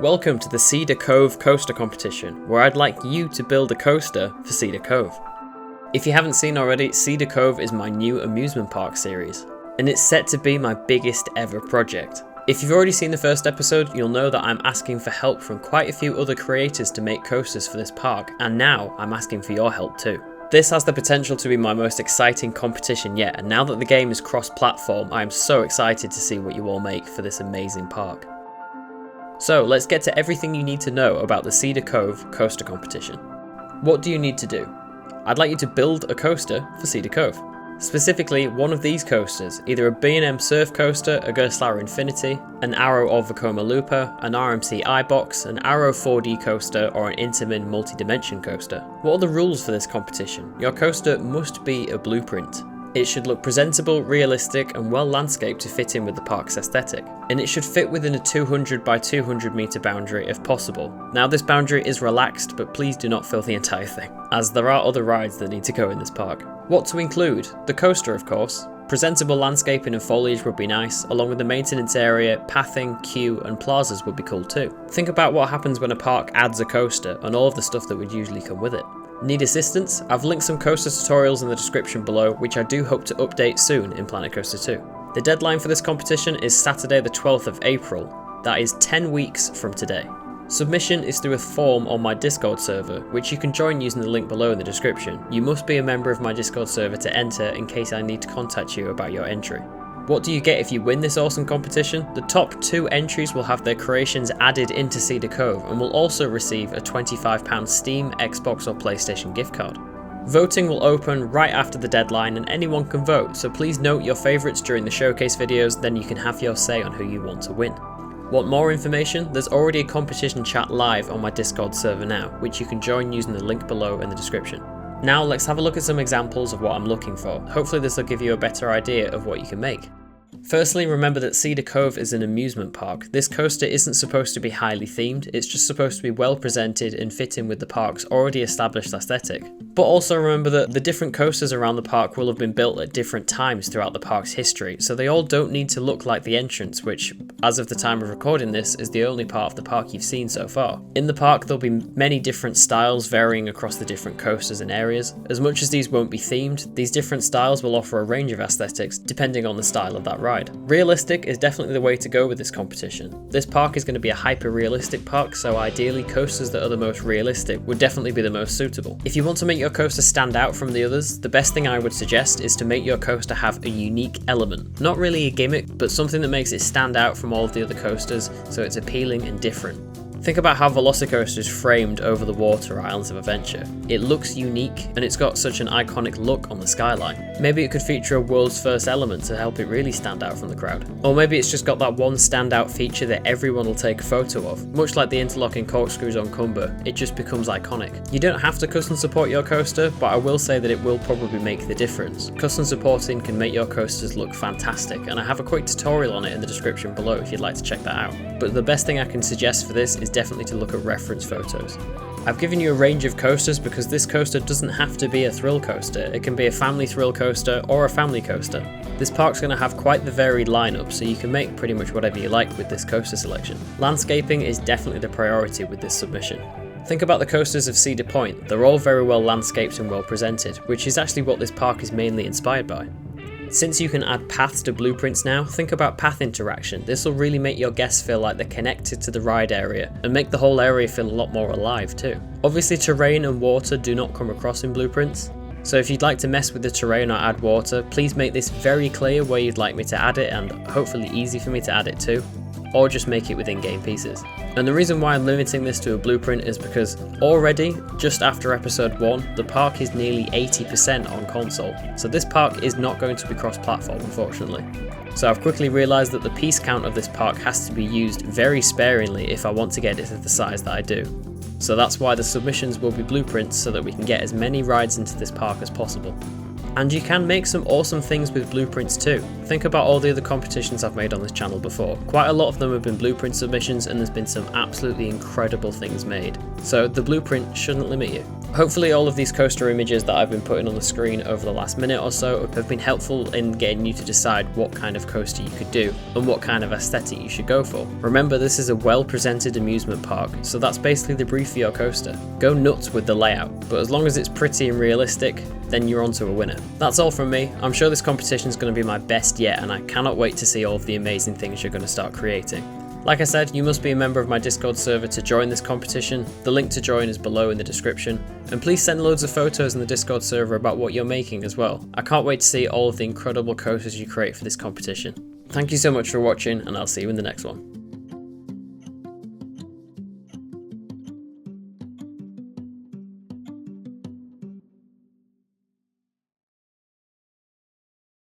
Welcome to the Cedar Cove Coaster Competition, where I'd like you to build a coaster for Cedar Cove. If you haven't seen already, Cedar Cove is my new amusement park series, and it's set to be my biggest ever project. If you've already seen the first episode, you'll know that I'm asking for help from quite a few other creators to make coasters for this park, and now I'm asking for your help too. This has the potential to be my most exciting competition yet, and now that the game is cross-platform, I am so excited to see what you all make for this amazing park. So let's get to everything you need to know about the Cedar Cove Coaster Competition. What do you need to do? I'd like you to build a coaster for Cedar Cove. Specifically, one of these coasters, either a B&M Surf Coaster, a Gerstlauer Infinity, an Arrow or Vekoma Looper, an RMC iBox, an Arrow 4D Coaster, or an Intamin Multi-Dimension Coaster. What are the rules for this competition? Your coaster must be a blueprint. It should look presentable, realistic, and well landscaped to fit in with the park's aesthetic. And it should fit within a 200 by 200 meter boundary if possible. Now this boundary is relaxed, but please do not fill the entire thing, as there are other rides that need to go in this park. What to include? The coaster, of course. Presentable landscaping and foliage would be nice, along with the maintenance area, pathing, queue, and plazas would be cool too. Think about what happens when a park adds a coaster, and all of the stuff that would usually come with it. Need assistance? I've linked some coaster tutorials in the description below, which I do hope to update soon in Planet Coaster 2. The deadline for this competition is Saturday the 12th of April. That is 10 weeks from today. Submission is through a form on my Discord server, which you can join using the link below in the description. You must be a member of my Discord server to enter in case I need to contact you about your entry. What do you get if you win this awesome competition? The top 2 entries will have their creations added into Cedar Cove and will also receive a £25 Steam, Xbox or PlayStation gift card. Voting will open right after the deadline and anyone can vote, so please note your favourites during the showcase videos, then you can have your say on who you want to win. Want more information? There's already a competition chat live on my Discord server now, which you can join using the link below in the description. Now let's have a look at some examples of what I'm looking for. Hopefully this will give you a better idea of what you can make. Firstly, remember that Cedar Cove is an amusement park. This coaster isn't supposed to be highly themed, it's just supposed to be well presented and fit in with the park's already established aesthetic. But also remember that the different coasters around the park will have been built at different times throughout the park's history, so they all don't need to look like the entrance, which, as of the time of recording this, is the only part of the park you've seen so far. In the park there'll be many different styles varying across the different coasters and areas. As much as these won't be themed, these different styles will offer a range of aesthetics depending on the style of that ride. Realistic is definitely the way to go with this competition. This park is going to be a hyper-realistic park, so ideally coasters that are the most realistic would definitely be the most suitable. If you want to make your coaster stand out from the others, the best thing I would suggest is to make your coaster have a unique element. Not really a gimmick, but something that makes it stand out from all of the other coasters, so it's appealing and different. Think about how Velocicoaster is framed over the water at Islands of Adventure. It looks unique and it's got such an iconic look on the skyline. Maybe it could feature a world's first element to help it really stand out from the crowd. Or maybe it's just got that one standout feature that everyone will take a photo of. Much like the interlocking corkscrews on Cumber, it just becomes iconic. You don't have to custom support your coaster, but I will say that it will probably make the difference. Custom supporting can make your coasters look fantastic, and I have a quick tutorial on it in the description below if you'd like to check that out. But the best thing I can suggest for this is definitely to look at reference photos. I've given you a range of coasters because this coaster doesn't have to be a thrill coaster. It can be a family thrill coaster or a family coaster. This park's going to have quite the varied lineup, so you can make pretty much whatever you like with this coaster selection. Landscaping is definitely the priority with this submission. Think about the coasters of Cedar Point. They're all very well landscaped and well presented, which is actually what this park is mainly inspired by. Since you can add paths to blueprints now, think about path interaction. This will really make your guests feel like they're connected to the ride area and make the whole area feel a lot more alive too. Obviously terrain and water do not come across in blueprints, so if you'd like to mess with the terrain or add water, please make this very clear where you'd like me to add it and hopefully easy for me to add it too, or just make it with in-game pieces. And the reason why I'm limiting this to a blueprint is because already, just after episode 1, the park is nearly 80% on console, so this park is not going to be cross-platform unfortunately. So I've quickly realised that the piece count of this park has to be used very sparingly if I want to get it to the size that I do. So that's why the submissions will be blueprints so that we can get as many rides into this park as possible. And you can make some awesome things with blueprints too. Think about all the other competitions I've made on this channel before. Quite a lot of them have been blueprint submissions and there's been some absolutely incredible things made. So the blueprint shouldn't limit you. Hopefully all of these coaster images that I've been putting on the screen over the last minute or so have been helpful in getting you to decide what kind of coaster you could do and what kind of aesthetic you should go for. Remember, this is a well-presented amusement park, so that's basically the brief for your coaster. Go nuts with the layout, but as long as it's pretty and realistic, then you're onto a winner. That's all from me. I'm sure this competition is going to be my best yet, and I cannot wait to see all of the amazing things you're going to start creating. Like I said, you must be a member of my Discord server to join this competition. The link to join is below in the description. And please send loads of photos in the Discord server about what you're making as well. I can't wait to see all of the incredible coasters you create for this competition. Thank you so much for watching, and I'll see you in the next one.